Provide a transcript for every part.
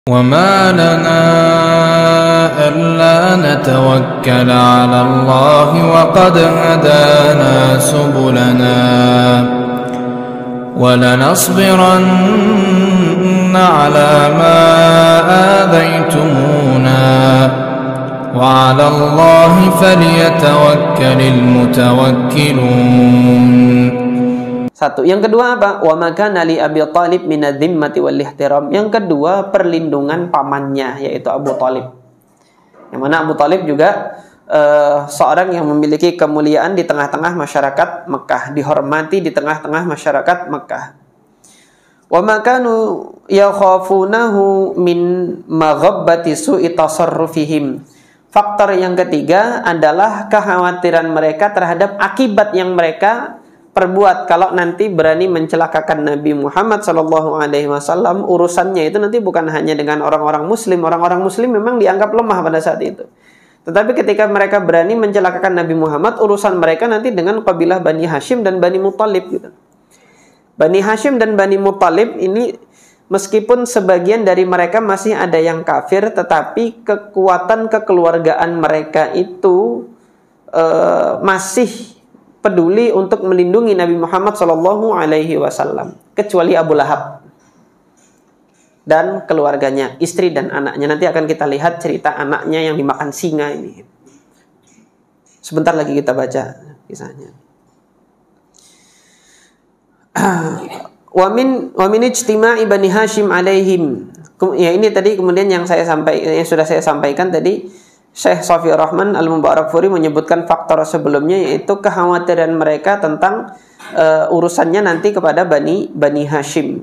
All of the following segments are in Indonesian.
وما لنا ألا نتوكل على الله وقد هدانا سبلنا ولنصبرن على ما آذيتمونا وعلى الله فليتوكل المتوكلون. Satu. Yang kedua apa? Wa makana li Abi Thalib minadh-dhimmati wal ihtiram. Yang kedua, perlindungan pamannya, yaitu Abu Thalib. Yang mana Abu Thalib juga seorang yang memiliki kemuliaan di tengah-tengah masyarakat Mekah, dihormati di tengah-tengah masyarakat Mekah. Wa makanu yakhafunahu min maghabbati su'i tasarrufihim. Faktor yang ketiga adalah kekhawatiran mereka terhadap akibat yang mereka perbuat kalau nanti berani mencelakakan Nabi Muhammad SAW. Urusannya itu nanti bukan hanya dengan orang-orang Muslim. Orang-orang Muslim memang dianggap lemah pada saat itu. Tetapi ketika mereka berani mencelakakan Nabi Muhammad, urusan mereka nanti dengan kabilah Bani Hashim dan Bani Muttalib gitu. Bani Hashim dan Bani Muttalib ini meskipun sebagian dari mereka masih ada yang kafir, tetapi kekuatan kekeluargaan mereka itu masih peduli untuk melindungi Nabi Muhammad SAW, kecuali Abu Lahab dan keluarganya, istri dan anaknya. Nanti akan kita lihat cerita anaknya yang dimakan singa ini. Sebentar lagi kita baca kisahnya. Wa min ijtima'i Bani Hashim alaihim. Ya, ini tadi kemudian yang sudah saya sampaikan tadi. Syekh Shafiyur Rahman Al-Mubarakfuri menyebutkan faktor sebelumnya, yaitu kekhawatiran mereka tentang urusannya nanti kepada Bani Hashim.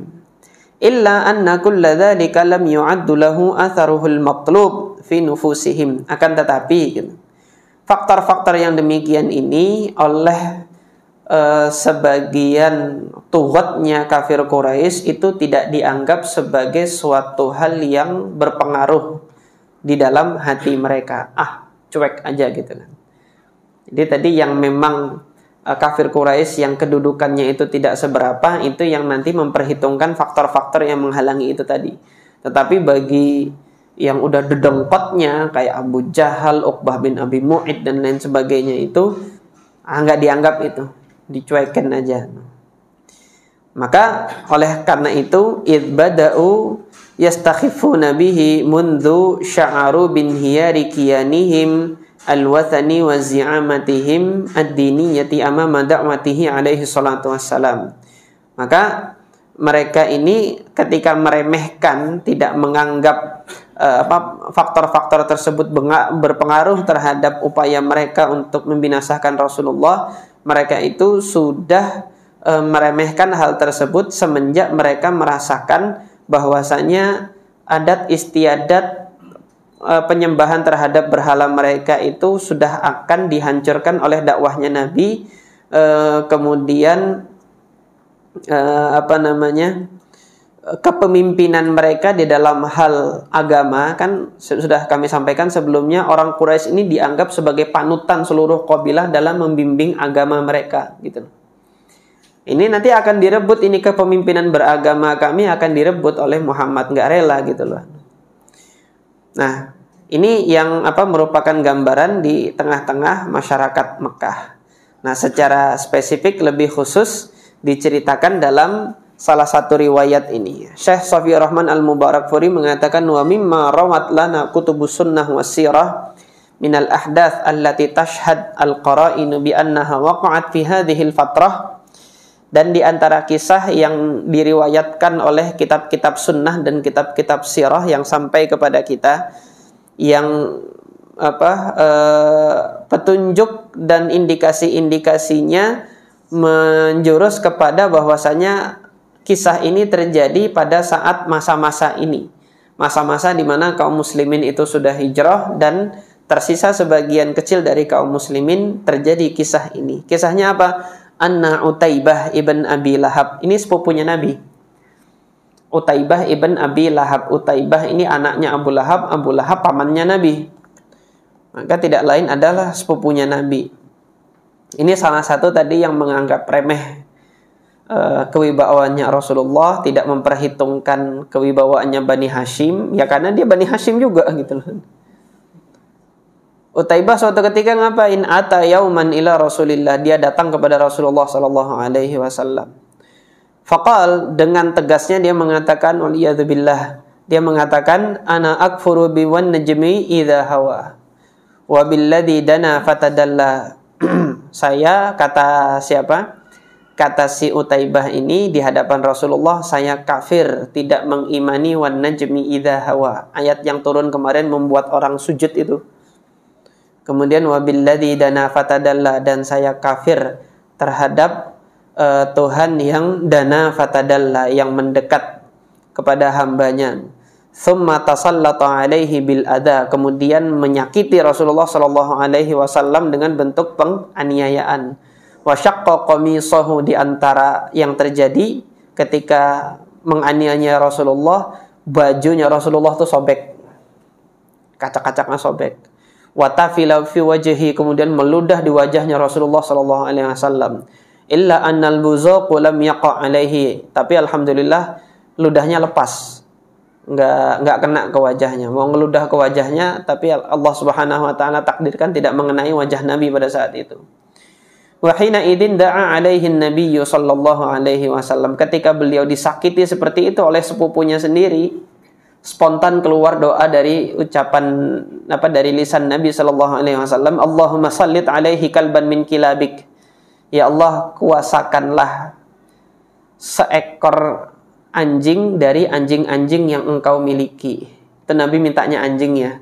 Illa anna kulla dzalika lam yu'addu lahu atharuhul matlub fi nufusihim. Akan tetapi faktor-faktor yang demikian ini oleh sebagian tughutnya kafir Quraisy itu tidak dianggap sebagai suatu hal yang berpengaruh di dalam hati mereka. Cuek aja gitu kan. Jadi tadi yang memang kafir Quraisy yang kedudukannya itu tidak seberapa, itu yang nanti memperhitungkan faktor-faktor yang menghalangi itu tadi. Tetapi bagi yang udah dedengkotnya kayak Abu Jahal, Uqbah bin Abi Mu'id dan lain sebagainya itu nggak dianggap itu, dicuekin aja. Maka oleh karena itu idbada'u yastakhifuna bihi mundhu sya'aru bin hiyari kiyanihim al-wathani wa zi'amatihim ad-diniyati amama da'watihi alaihi salatu wassalam. Maka mereka ini ketika meremehkan, tidak menganggap faktor-faktor tersebut berpengaruh terhadap upaya mereka untuk membinasakan Rasulullah, mereka itu sudah meremehkan hal tersebut semenjak mereka merasakan bahwasanya adat istiadat penyembahan terhadap berhala mereka itu sudah akan dihancurkan oleh dakwahnya Nabi. Kemudian kepemimpinan mereka di dalam hal agama, kan sudah kami sampaikan sebelumnya, orang Quraisy ini dianggap sebagai panutan seluruh kabilah dalam membimbing agama mereka gitu. Ini nanti akan direbut, ini kepemimpinan beragama kami akan direbut oleh Muhammad, nggak rela gitu loh. Nah, ini yang merupakan gambaran di tengah-tengah masyarakat Mekah. Nah, secara spesifik lebih khusus diceritakan dalam salah satu riwayat ini. Syekh Shafiyur Rahman Al-Mubarakfuri mengatakan, wa mimma rawat lana kutubus sunnah was-sirah minal ahdath allati tashhad al-qara'inu bi annaha waqa'at fi hadhihi al-fatrah. Dan di antara kisah yang diriwayatkan oleh kitab-kitab sunnah dan kitab-kitab sirah yang sampai kepada kita, yang petunjuk dan indikasi-indikasinya menjurus kepada bahwasanya kisah ini terjadi pada saat masa-masa ini, masa-masa di mana kaum muslimin itu sudah hijrah dan tersisa sebagian kecil dari kaum muslimin, terjadi kisah ini. Kisahnya apa? Anna Utaibah ibn Abi Lahab, ini sepupunya Nabi. Utaibah ibn Abi Lahab, Utaibah ini anaknya Abu Lahab, Abu Lahab pamannya Nabi. Maka tidak lain adalah sepupunya Nabi. Ini salah satu tadi yang menganggap remeh kewibawaannya Rasulullah, tidak memperhitungkan kewibawaannya Bani Hashim, ya karena dia Bani Hashim juga gitu loh. Utaibah suatu ketika ngapain? Ata yauman ila Rasulillah, dia datang kepada Rasulullah sallallahu alaihi wasallam. Faqal, dengan tegasnya dia mengatakan, waliyadzubillah, dia mengatakan, ana akfuru biwan najmi idza hawa wa billadzi dana fatadalla. Saya, kata siapa? Kata si Utaibah ini di hadapan Rasulullah, saya kafir, tidak mengimani wan najmi idza hawa. Ayat yang turun kemarin membuat orang sujud itu. Kemudian wabilladzi dana fatadalla, dan saya kafir terhadap Tuhan yang dana fatadalla, yang mendekat kepada hambanya. Tsumma tasallata alaihi bil adha, kemudian menyakiti Rasulullah sallallahu alaihi wasallam dengan bentuk penganiayaan. Wa syaqqa qamisahu, di antara yang terjadi ketika menganiaya Rasulullah, bajunya Rasulullah itu sobek. Kaca-kacanya sobek. Wa tafila fi wajhi, kemudian meludah di wajahnya Rasulullah sallallahu alaihi wasallam. Illa annal buzaq lam yaqa alaihi, tapi alhamdulillah ludahnya lepas. Enggak kena ke wajahnya. Mau ngeludah ke wajahnya, tapi Allah Subhanahu wa taala takdirkan tidak mengenai wajah Nabi pada saat itu. Wa hina idzin da'a alaihi an-nabiy sallallahu alaihi wasallam, ketika beliau disakiti seperti itu oleh sepupunya sendiri, spontan keluar doa dari ucapan dari lisan Nabi sallallahu alaihi wasallam, Allahumma sallit alaihi kalban min kilabik. Ya Allah, kuasakanlah seekor anjing dari anjing-anjing yang engkau miliki. Itu Nabi mintanya anjing ya.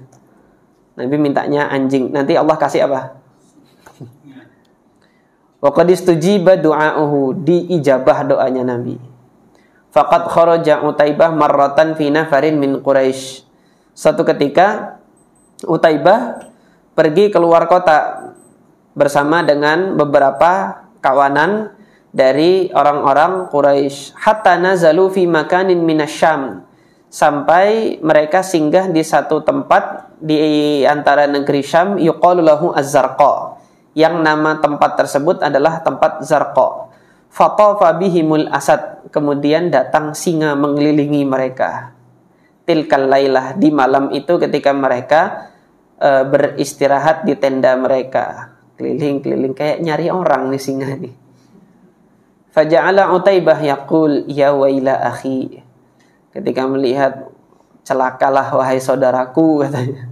Nabi mintanya anjing. Nanti Allah kasih apa? Wa qad istujiba du'auhu, diijabah doanya Nabi. Faqad kharaja Utaibah marratan fi nafarin min Quraisy. Suatu ketika Utaibah pergi keluar kota bersama dengan beberapa kawanan dari orang-orang Quraisy. Hatta nazalu fi makanin minasyam, sampai mereka singgah di satu tempat di antara negeri Syam, yuqalu lahu Az-Zarqa, yang nama tempat tersebut adalah tempat Zarqa. Fatafa bihimul asad, kemudian datang singa mengelilingi mereka. Tilkal lailah, di malam itu ketika mereka beristirahat di tenda mereka, keliling-keliling kayak nyari orang nih singa nih. Faja'ala Utaibah yaqul ya waila akhi, ketika melihat celakalah wahai saudaraku, katanya.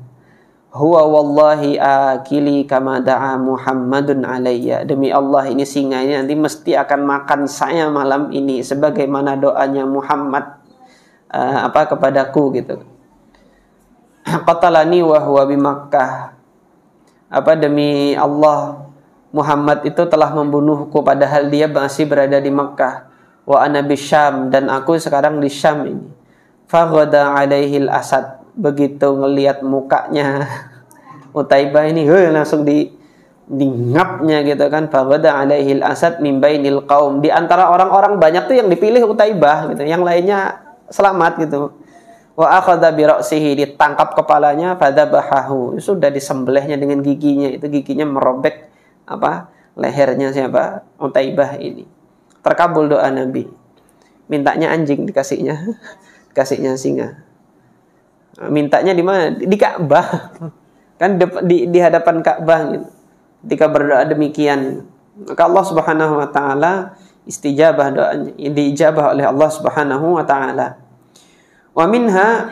Huwa wallahi akili kama da'a Muhammadun alayya, demi Allah ini singa ini nanti mesti akan makan saya malam ini sebagaimana doanya Muhammad kepadaku gitu. Qatalani wa huwa bi Makkah, demi Allah Muhammad itu telah membunuhku padahal dia masih berada di Makkah. Wa ana bisyam, dan aku sekarang di Syam ini. Faghada alaihil asad, begitu ngelihat mukanya Utaibah ini langsung ngapnya gitu kan. Faghada alaihil asad min bainil qaum, di antara orang-orang banyak tuh yang dipilih Utaibah gitu, yang lainnya selamat gitu. Wa akhadha bi ra'sihi, ditangkap kepalanya, fadzabahahu, sudah disembelihnya dengan giginya, itu giginya merobek lehernya siapa? Utaibah ini. Terkabul doa Nabi. Mintanya anjing, dikasihnya singa. Mintanya di mana? Di Ka'bah. Kan di hadapan Ka'bah gitu. Ketika berdoa demikian, maka Allah Subhanahu wa taala istijabah doanya, diijabah oleh Allah Subhanahu wa taala. Wa minha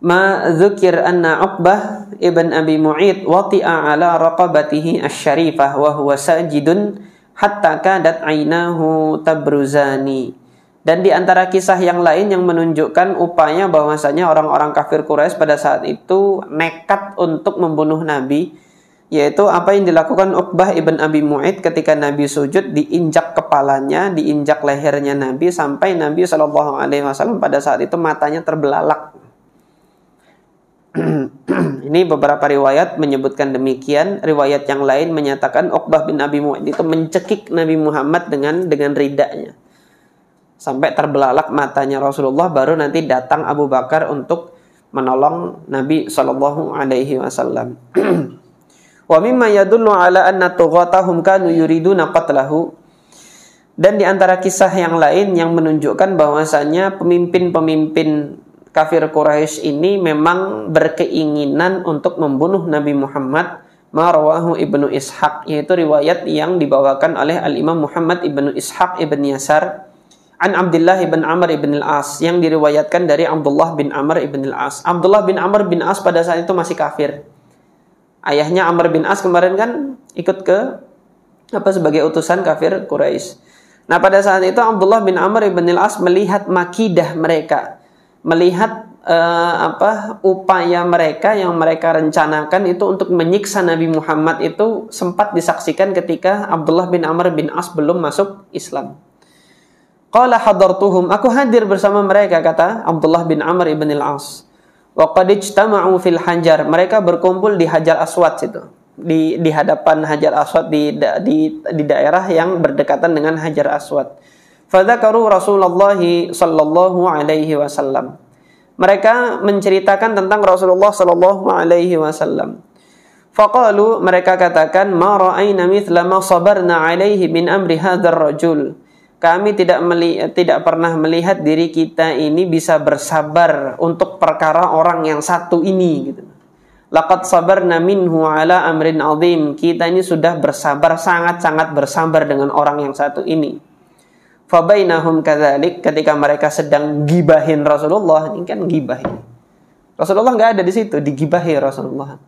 ma dzukir anna Uqbah ibn Abi Mu'id wati'a ala raqabatihi asy-syarifah wa huwa sajidun hatta kadat ainahu tabruzani. Dan di antara kisah yang lain yang menunjukkan upaya bahwasanya orang-orang kafir Quraisy pada saat itu nekat untuk membunuh Nabi, yaitu apa yang dilakukan Uqbah ibn Abi Mu'id ketika Nabi sujud, diinjak kepalanya, diinjak lehernya Nabi sampai Nabi SAW pada saat itu matanya terbelalak. Ini beberapa riwayat menyebutkan demikian. Riwayat yang lain menyatakan Uqbah bin Abi Mu'id itu mencekik Nabi Muhammad dengan ridanya sampai terbelalak matanya Rasulullah, baru nanti datang Abu Bakar untuk menolong Nabi sallallahu alaihi wasallam. Wa mimma yadullu ala anna tughatahum kanu yuriduna qatlahu, Dan di antara kisah yang lain yang menunjukkan bahwasanya pemimpin-pemimpin kafir Quraisy ini memang berkeinginan untuk membunuh Nabi Muhammad, Marwahu ibnu Ishaq, yaitu riwayat yang dibawakan oleh Al-Imam Muhammad ibnu Ishaq ibn Yasar an Abdullah ibn Amr ibn al-As, yang diriwayatkan dari Abdullah bin Amr ibn al-As. Abdullah bin Amr bin As pada saat itu masih kafir. Ayahnya Amr bin As kemarin kan ikut ke sebagai utusan kafir Quraisy. Nah, pada saat itu Abdullah bin Amr ibn al-As melihat makidah mereka, melihat upaya mereka yang mereka rencanakan itu untuk menyiksa Nabi Muhammad itu sempat disaksikan ketika Abdullah bin Amr bin As belum masuk Islam. Qala hadartuhum, aku hadir bersama mereka, kata Abdullah bin Amr ibn al-As. Wa qad ijtama'u fil hajar, mereka berkumpul di Hajar Aswad situ. Di hadapan Hajar Aswad di daerah yang berdekatan dengan Hajar Aswad. Fadzakaru Rasulullah sallallahu alaihi wasallam. Mereka menceritakan tentang Rasulullah sallallahu alaihi wasallam. Faqalu, mereka katakan, ma ra'ayna mithla ma sabarna alaihi min amri hadzal rajul. Kami tidak pernah melihat diri kita ini bisa bersabar untuk perkara orang yang satu ini gitu. Laqad sabarna minhu ala amrin azim. Kita ini sudah bersabar, sangat-sangat bersabar dengan orang yang satu ini. Fabainahum kadzalik, ketika mereka sedang gibahin Rasulullah, ini kan gibahin. Rasulullah enggak ada di situ, digibahi Rasulullah.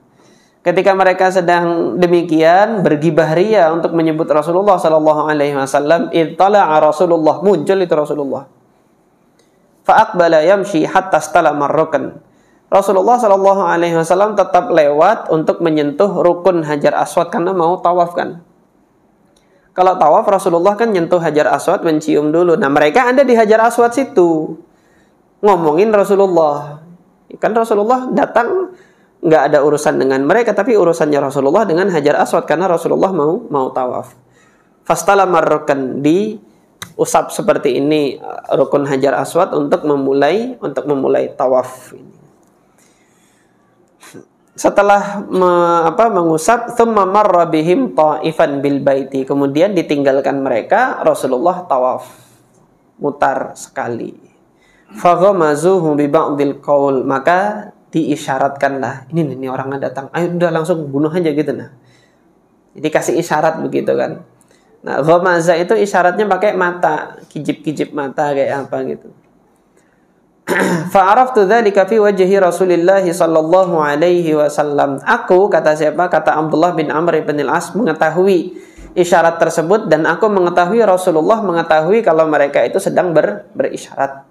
Ketika mereka sedang demikian bergibah ria untuk menyebut Rasulullah sallallahu alaihi wasallam, ittala'a Rasulullah, muncul itu Rasulullah. Fa aqbala yamshi hatta istalama ar-rukn. Rasulullah sallallahu alaihi wasallam tetap lewat untuk menyentuh rukun Hajar Aswad karena mau tawaf kan. Kalau tawaf Rasulullah kan nyentuh Hajar Aswad, mencium dulu. Nah, mereka ada di Hajar Aswad situ. Ngomongin Rasulullah. Kan Rasulullah datang nggak ada urusan dengan mereka, tapi urusannya Rasulullah dengan Hajar Aswad karena Rasulullah mau tawaf. Fastalamar rukun, diusap seperti ini rukun Hajar Aswad untuk memulai tawaf ini. Setelah mengusap, thumma marra bihim ta'ifan bil baiti, kemudian ditinggalkan mereka, Rasulullah tawaf mutar sekali. Faghamazuhu bi ba'dil qaul, maka diisyaratkanlah, ini orangnya datang, ayo udah langsung bunuh aja gitu. Nah, dikasih isyarat begitu kan. Nah, ghamaza itu isyaratnya pakai mata, kijip-kijip mata kayak apa gitu. Fa'araftu dzalika fi wajhi Rasulillah sallallahu alaihi wasallam. Aku, kata siapa? Kata Abdullah bin Amr bin al-As, mengetahui isyarat tersebut, dan aku mengetahui Rasulullah mengetahui kalau mereka itu sedang berisyarat.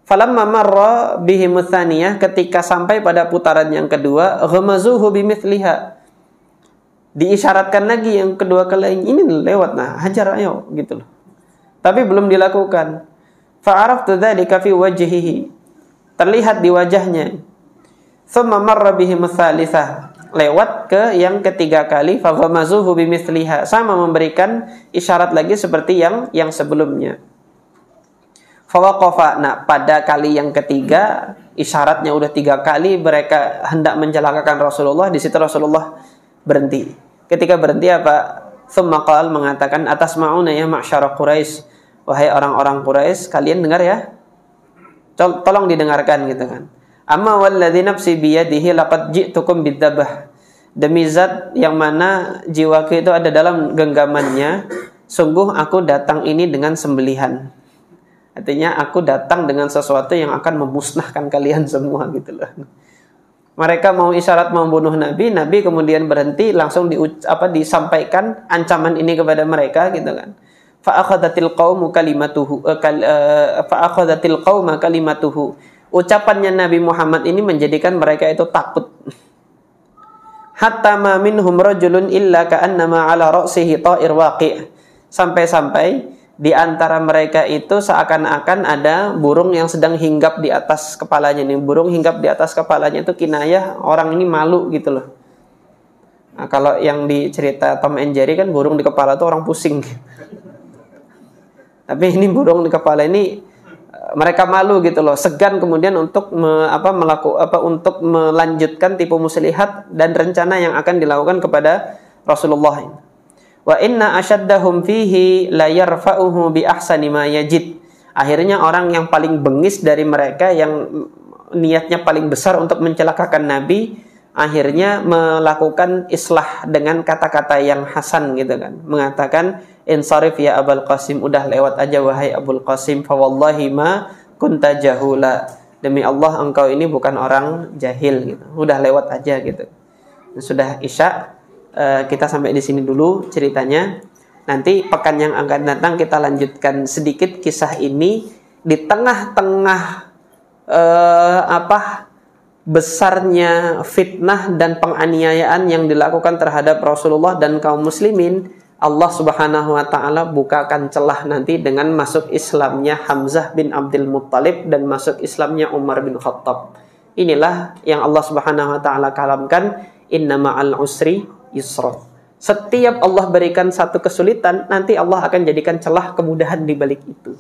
Falamma marra bihim tsaniyah, ketika sampai pada putaran yang kedua, ghamazuhu bimithliha. Diisyaratkan lagi yang kedua kali, ini lewat, nah hajar ayo gitu loh. Tapi belum dilakukan. Fa'araftu dzalika fi wajhihi, terlihat di wajahnya. Tsumma marra bihim tsalitsah, lewat ke yang ketiga kali, faghamazuhu bimithliha, sama memberikan isyarat lagi seperti yang sebelumnya. Fawaqafa, nah pada kali yang ketiga isyaratnya udah 3 kali mereka hendak mencelakakan Rasulullah, di situ Rasulullah berhenti. Ketika berhenti apa? Tsumma qala, mengatakan, atasma'una ya ma'syara Quraisy, wahai orang-orang Quraisy, kalian dengar ya? Tolong didengarkan gitu kan. Amma walladzi nafsi biyadihi laqad ji'tukum bidzabah. Demi zat yang mana jiwaku itu ada dalam genggamannya, sungguh aku datang ini dengan sembelihan. Artinya aku datang dengan sesuatu yang akan memusnahkan kalian semua gitu loh. Mereka mau isyarat membunuh Nabi, Nabi kemudian berhenti, langsung disampaikan ancaman ini kepada mereka gitu kan. Fa'akhadhatil qaumu kalimatuhu. Ucapannya Nabi Muhammad ini menjadikan mereka itu takut. Hatta ma minhum rajulun illa ka'annama 'ala ra'sihi ta'ir waqi'. Sampai-sampai di antara mereka itu seakan-akan ada burung yang sedang hinggap di atas kepalanya nih. Burung hinggap di atas kepalanya itu kinayah orang ini malu gitu loh. Nah, kalau yang di cerita Tom and Jerry kan burung di kepala itu orang pusing. Tapi ini burung di kepala ini mereka malu gitu loh, segan kemudian untuk untuk melanjutkan tipu muslihat dan rencana yang akan dilakukan kepada Rasulullah. Wa inna asyaddahum fihi la yarfa'uhu bi ahsani ma yajid. Akhirnya orang yang paling bengis dari mereka yang niatnya paling besar untuk mencelakakan Nabi, akhirnya melakukan islah dengan kata-kata yang hasan gitu kan. Mengatakan, insarif ya Abul Qasim, udah lewat aja wahai Abul Qasim, fa wallahi ma kunta jahula. Demi Allah engkau ini bukan orang jahil gitu. Udah lewat aja gitu. Sudah Isya. Kita sampai di sini dulu ceritanya. Nanti pekan yang akan datang kita lanjutkan sedikit kisah ini di tengah-tengah besarnya fitnah dan penganiayaan yang dilakukan terhadap Rasulullah dan kaum muslimin. Allah Subhanahu wa taala bukakan celah nanti dengan masuk Islamnya Hamzah bin Abdul Muttalib dan masuk Islamnya Umar bin Khattab. Inilah yang Allah Subhanahu wa taala kalamkan, inna ma'al usri yusra. Setiap Allah berikan satu kesulitan, nanti Allah akan jadikan celah kemudahan di balik itu.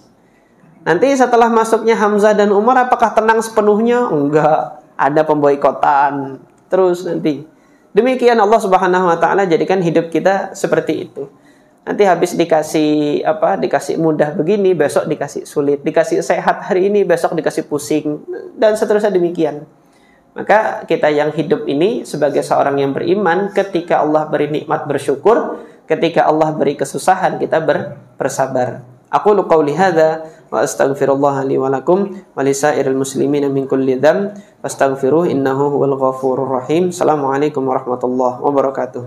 Nanti setelah masuknya Hamzah dan Umar, apakah tenang sepenuhnya? Enggak, ada pemboikotan. Terus nanti. Demikian Allah Subhanahu wa taala jadikan hidup kita seperti itu. Nanti habis dikasih dikasih mudah begini, besok dikasih sulit, dikasih sehat hari ini, besok dikasih pusing, dan seterusnya demikian. Maka kita yang hidup ini sebagai seorang yang beriman, ketika Allah beri nikmat bersyukur, ketika Allah beri kesusahan kita bersabar. Aku qouli hadza wa astaghfirullah li wa lakum wa lisairil muslimin min kulli dzamb fastaghfiruhu innahu huwal ghafurur rahim. Assalamualaikum warahmatullahi wabarakatuh.